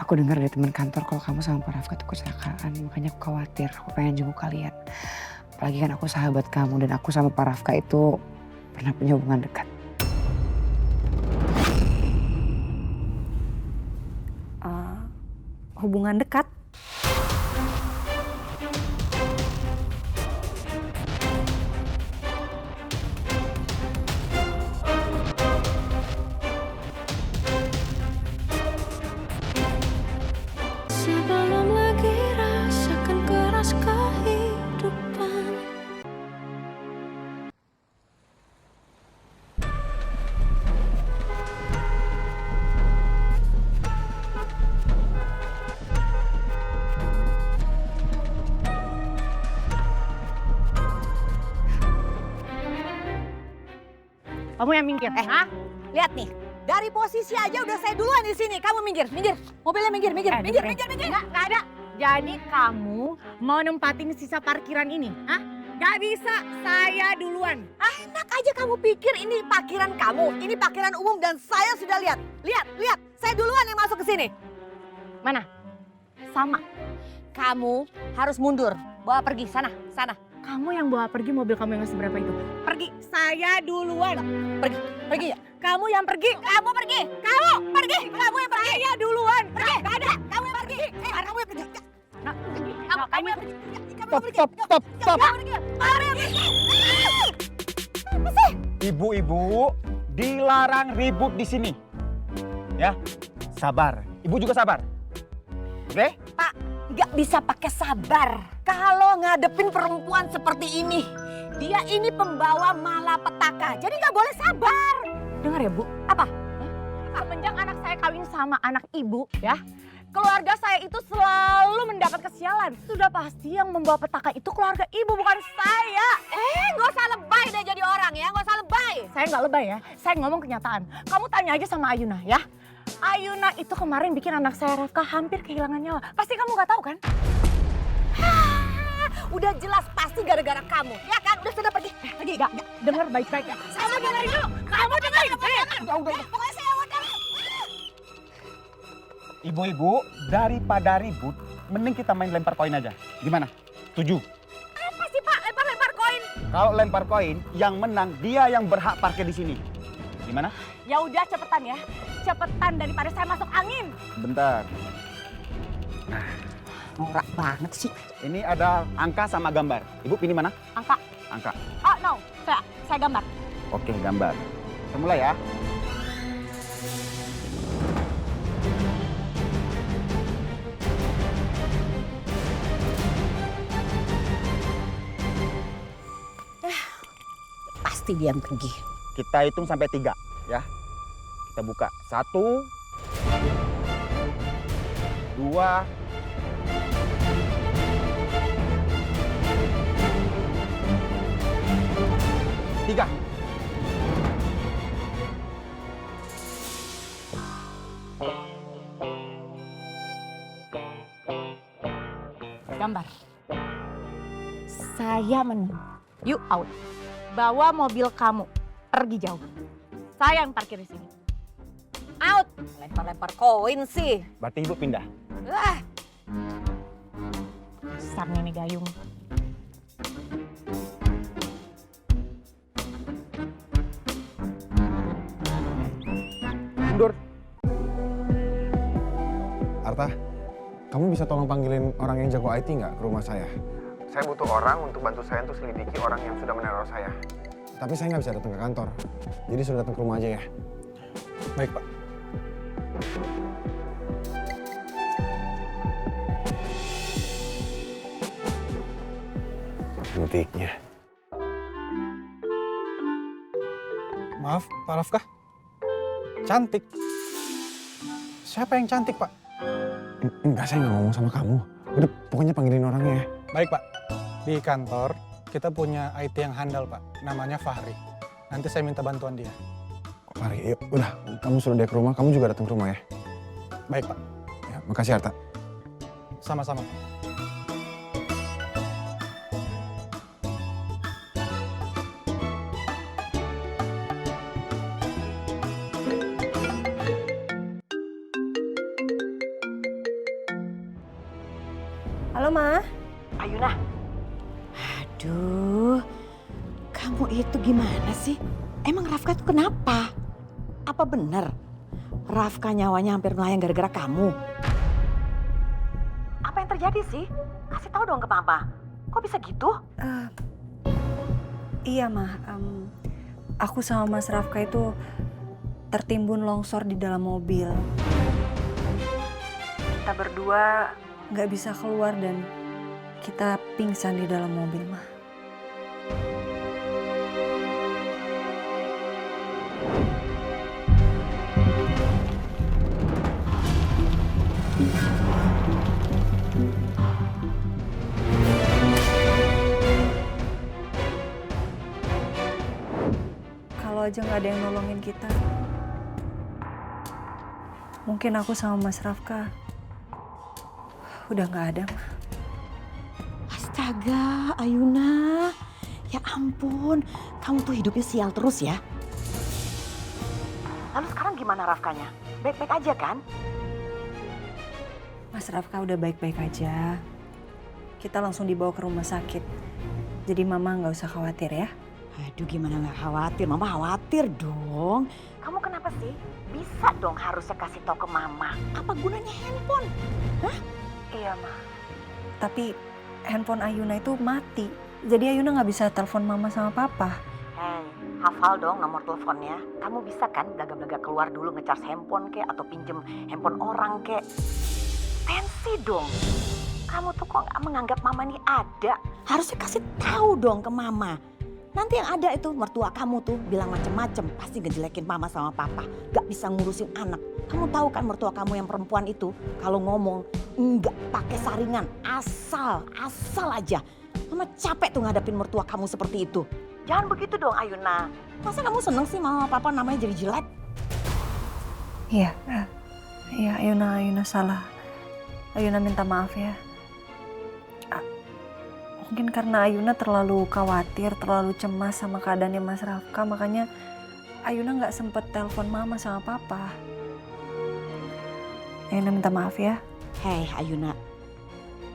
Aku dengar dari teman kantor kalau kamu sama Pak Rafka tuh kecelakaan, makanya aku khawatir. Aku pengen jenguk kalian. Apalagi kan aku sahabat kamu dan aku sama Pak Rafka itu pernah punya hubungan dekat. Hubungan dekat? Sebelum lagi rasakan keras kehidupan. Kamu yang minggir. Lihat nih, dari posisi aja udah saya duluan di sini. Kamu minggir. Mobilnya minggir. Minggir. Nggak ada. Jadi kamu mau nempatin sisa parkiran ini? Nggak bisa, saya duluan. Enak aja kamu pikir ini parkiran kamu, ini parkiran umum dan saya sudah lihat. Lihat. Saya duluan yang masuk ke sini. Mana? Sama. Kamu harus mundur. Bawa pergi sana. Kamu yang bawa pergi mobil kamu yang seberapa itu. Pergi, saya duluan. Pergi ya. Kamu yang pergi. Kamu pergi. Kamu yang pergi. Saya duluan. Pergi. Gak ada. Kamu yang pergi. Kamu yang pergi. Kamu yang pergi. Stop. Kamu yang pergi. Apa sih? Ibu-ibu dilarang ribut di sini. Ya, sabar. Ibu juga sabar. Oke? Pak, nggak bisa pakai sabar. Kalau ngadepin perempuan seperti ini, dia ini pembawa malapetaka. Jadi nggak boleh sabar. Dengar ya Bu. Apa? Semenjak anak saya kawin sama anak ibu ya. Keluarga saya itu selalu mendapat kesialan. Sudah pasti yang membawa petaka itu keluarga ibu bukan saya. Nggak usah lebay deh jadi orang ya. Nggak usah lebay. Saya nggak lebay ya. Saya ngomong kenyataan. Kamu tanya aja sama Ayuna ya. Ayuna itu kemarin bikin anak saya Rafka hampir kehilangan nyawa. Pasti kamu nggak tahu kan? Udah jelas pasti gara-gara kamu. Ya kan? Udah sudah pergi. Pergi. Nggak, dengar baik-baik ya. Kamu dengerin dulu. Kamu dengerin. Udah. Pokoknya saya udah. Ibu-ibu, daripada ribut, mending kita main lempar koin aja. Gimana? Setuju? Apa sih Pak? Lempar koin. Kalau lempar koin, yang menang dia yang berhak parkir di sini. Gimana? Ya udah cepetan ya. Cepetan daripada saya masuk angin. Bentar. Norak banget sih. Ini ada angka sama gambar. Ibu pilih mana? Angka. Angka. Oh no, saya gambar. Oke, gambar. Kita mulai ya. Pasti dia yang pergi. Kita hitung sampai 3 ya. Kita buka. 1, 2, 3. Gambar. Saya menang. You out. Bawa mobil kamu pergi jauh. Saya yang parkir di sini. Out. Lempar koin sih. Berarti ibu pindah. Besarnya nih gayung. Mundur. Arta, kamu bisa tolong panggilin orang yang jago IT nggak ke rumah saya? Saya butuh orang untuk bantu saya untuk selidiki orang yang sudah meneror saya. Tapi saya nggak bisa datang ke kantor, jadi sudah datang ke rumah aja ya. Baik, Pak. Cantiknya. Maaf, Pak Rafka. Cantik. Siapa yang cantik, Pak? Enggak, saya nggak ngomong sama kamu. Udah, pokoknya panggilin orangnya ya. Baik, Pak. Di kantor, kita punya IT yang handal, Pak. Namanya Fahri. Nanti saya minta bantuan dia. Mari, yuk. Udah, kamu suruh dia ke rumah, kamu juga datang ke rumah ya. Baik, Pak. Ya, makasih Arta. Sama-sama, Pak. Halo, Ma. Ayuna. Aduh, kamu itu gimana sih? Emang Rafka itu kenapa? Apa benar Rafka nyawanya hampir melayang gara-gara kamu? Apa yang terjadi sih? Kasih tahu dong ke Mama. Kok bisa gitu? Iya, Ma. Aku sama Mas Rafka itu tertimbun longsor di dalam mobil. Kita berdua nggak bisa keluar dan kita pingsan di dalam mobil, Ma. Kalau aja nggak ada yang nolongin kita, mungkin aku sama Mas Rafka udah nggak ada, Ma. Astaga, Ayuna. Ya ampun, kamu tuh hidupnya sial terus ya. Lalu sekarang gimana Rafkanya? Baik-baik aja kan? Mas Rafka udah baik-baik aja. Kita langsung dibawa ke rumah sakit. Jadi Mama nggak usah khawatir ya. Aduh, gimana nggak khawatir? Mama khawatir dong. Kamu kenapa sih? Bisa dong harusnya kasih tahu ke Mama. Apa gunanya handphone? Hah? Iya, Ma. Tapi handphone Ayuna itu mati. Jadi Ayuna nggak bisa telepon Mama sama Papa. Hei, hafal dong nomor teleponnya. Kamu bisa kan belaga-belaga keluar dulu ngecas handphone kek atau pinjem handphone orang kek. Fancy dong. Kamu tuh kok nggak menganggap Mama ini ada? Harusnya kasih tahu dong ke Mama. Nanti yang ada itu mertua kamu tuh bilang macem-macem. Pasti ngejelekin Mama sama Papa. Gak bisa ngurusin anak. Kamu tahu kan mertua kamu yang perempuan itu kalau ngomong nggak pakai saringan. Asal aja. Mama capek tuh ngadepin mertua kamu seperti itu. Jangan begitu dong Ayuna. Masa kamu seneng sih Mama Papa namanya jadi jelek? Iya, iya Ayuna salah. Ayuna minta maaf ya. Mungkin karena Ayuna terlalu khawatir, terlalu cemas sama keadaannya Mas Rafka, makanya Ayuna nggak sempet telepon Mama sama Papa. Ayuna minta maaf ya. Hei Ayuna,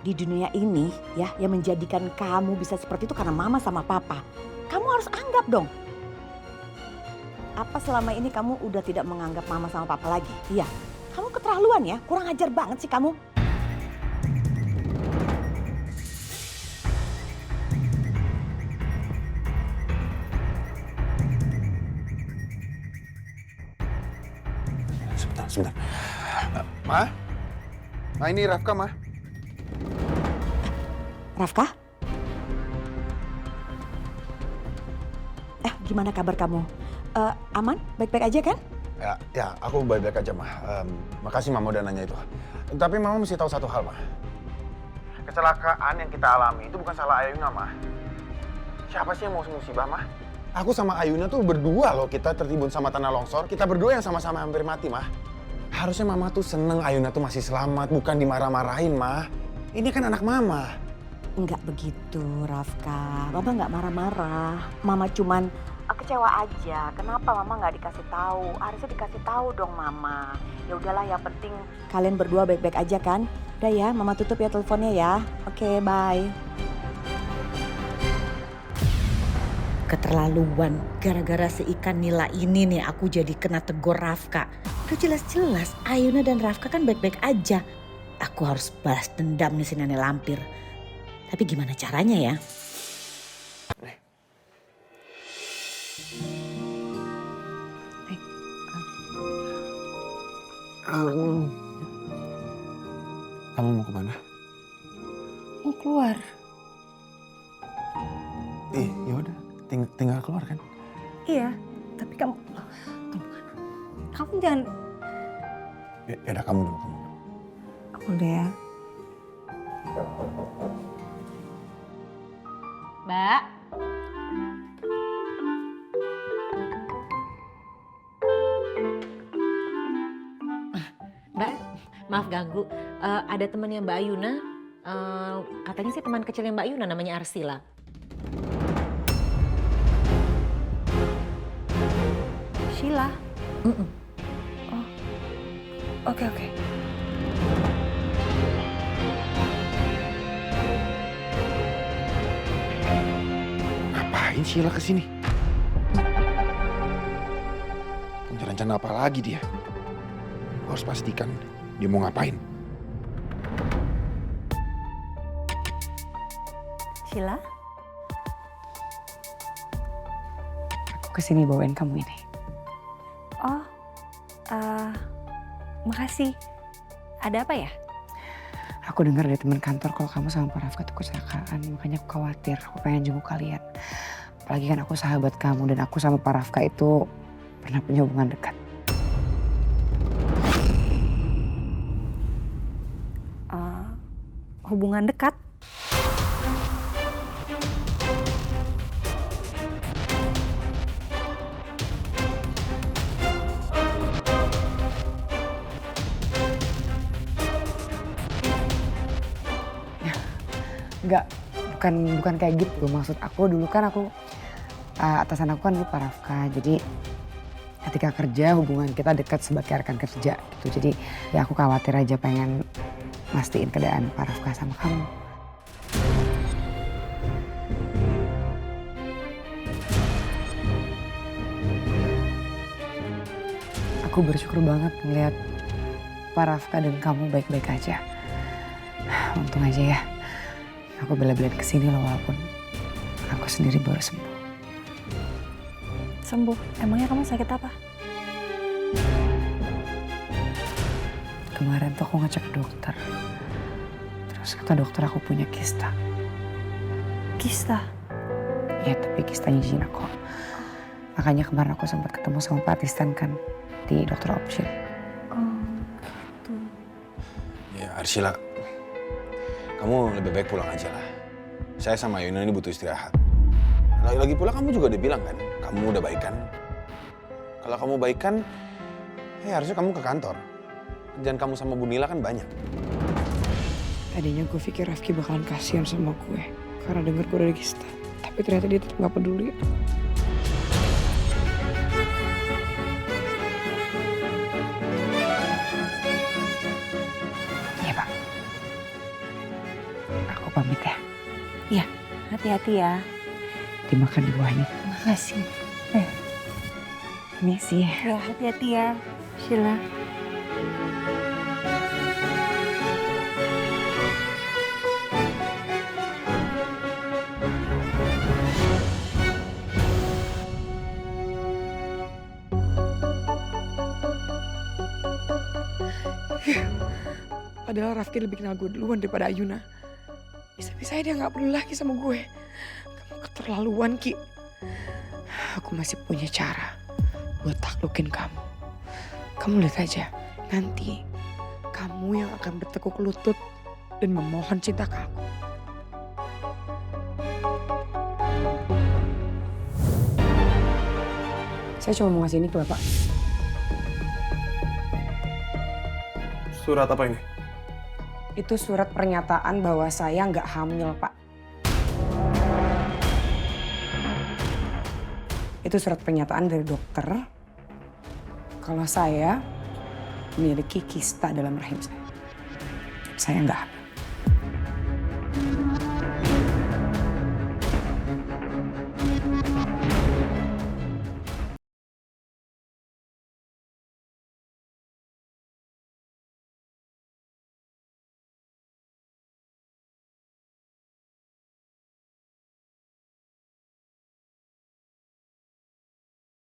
di dunia ini ya yang menjadikan kamu bisa seperti itu karena Mama sama Papa. Kamu harus anggap dong. Apa selama ini kamu udah tidak menganggap Mama sama Papa lagi? Iya, kamu keterlaluan ya, kurang ajar banget sih kamu. Sebentar. Ma? Ma, ini Rafka, Ma. Rafka? Gimana kabar kamu? Aman? Baik-baik aja kan? Ya, aku baik-baik aja, Ma. Makasih Mama udah nanya itu. Tapi Mama mesti tahu satu hal, Ma. Kecelakaan yang kita alami itu bukan salah Ayuna, Ma. Siapa sih yang mau musibah, Ma? Aku sama Ayuna tuh berdua loh, kita tertimbun sama tanah longsor. Kita berdua yang sama-sama hampir mati, Ma. Harusnya Mama tuh seneng Ayuna tuh masih selamat, bukan dimarah-marahin, Ma. Ini kan anak Mama. Enggak begitu, Rafka. Mama nggak marah-marah. Mama cuman kecewa aja. Kenapa Mama nggak dikasih tahu? Harusnya dikasih tahu dong, Mama. Ya udahlah, yang penting kalian berdua baik-baik aja kan? Udah ya, Mama tutup ya teleponnya ya. Oke, bye. Keterlaluan. Gara-gara si ikan nila ini nih aku jadi kena tegur Rafka. Udah jelas-jelas Ayuna dan Rafka kan baik-baik aja. Aku harus balas dendam nih si nenek lampir. Tapi gimana caranya ya? Kamu mau kemana? Mau keluar. Yaudah, tinggal keluar kan? Iya, tapi kamu jangan. Yaudah, kamu dulu. Aku udah ya. Mbak. Mbak, maaf ganggu. Ada temannya Mbak Ayuna. Katanya sih teman kecilnya Mbak Ayuna namanya Arsila. Sheila. Oh, oke. Sheila ke sini? Punya rencana apa lagi dia? Gua harus pastikan dia mau ngapain. Sheila? Aku kesini bawain kamu ini. Oh, makasih. Ada apa ya? Aku dengar dari teman kantor kalau kamu sama Pak Rafka tuh kecelakaan, makanya aku khawatir. Aku pengen jenguk kalian. Apalagi kan aku sahabat kamu dan aku sama Pak Rafka itu pernah punya hubungan dekat. Hubungan dekat? Enggak, bukan kayak gitu. Maksud aku dulu kan atasan aku kan dulu Pak Rafka. Jadi ketika kerja hubungan kita dekat sebagai rekan kerja gitu. Jadi ya aku khawatir aja pengen mastiin keadaan Pak Rafka sama kamu. Aku bersyukur banget ngeliat Pak Rafka dan kamu baik-baik aja. Untung aja ya. Aku bela-belain kesini loh walaupun aku sendiri baru sembuh. Sembuh? Emangnya kamu sakit apa? Kemarin tuh aku ngecek dokter. Terus kata dokter aku punya kista. Kista? Ya tapi kistanya Gina kok. Makanya kemarin aku sempat ketemu sama Pak Tistan kan di dokter Opsil. Oh, gitu. Ya Arsila, kamu lebih baik pulang aja lah. Saya sama Yuna ini butuh istirahat. Lagi pula kamu juga udah bilang kan, kamu udah baikan. Kalau kamu baikan, ya harusnya kamu ke kantor. Kerjaan kamu sama Bu Nila kan banyak. Tadinya gue pikir Rafki bakalan kasihan sama gue karena denger gue dari kista. Tapi ternyata dia tetap gak peduli. Iya Pak. Aku pamit ya. Iya, hati-hati ya. Dimakan buahnya. Makasih. Messi ya. Ya, hati-hati ya, Sheila. Padahal Rafki lebih kenal gue duluan daripada Ayuna. Bisa-bisa dia gak peduli lagi sama gue. Kamu keterlaluan, Ki. Aku masih punya cara buat taklukin kamu. Kamu lihat aja, nanti kamu yang akan bertekuk lutut dan memohon cinta ke aku. Saya cuma mau ngasih ini ke Bapak. Surat apa ini? Itu surat pernyataan bahwa saya nggak hamil, Pak. Itu surat pernyataan dari dokter kalau saya memiliki kista dalam rahim saya. Saya nggak hamil.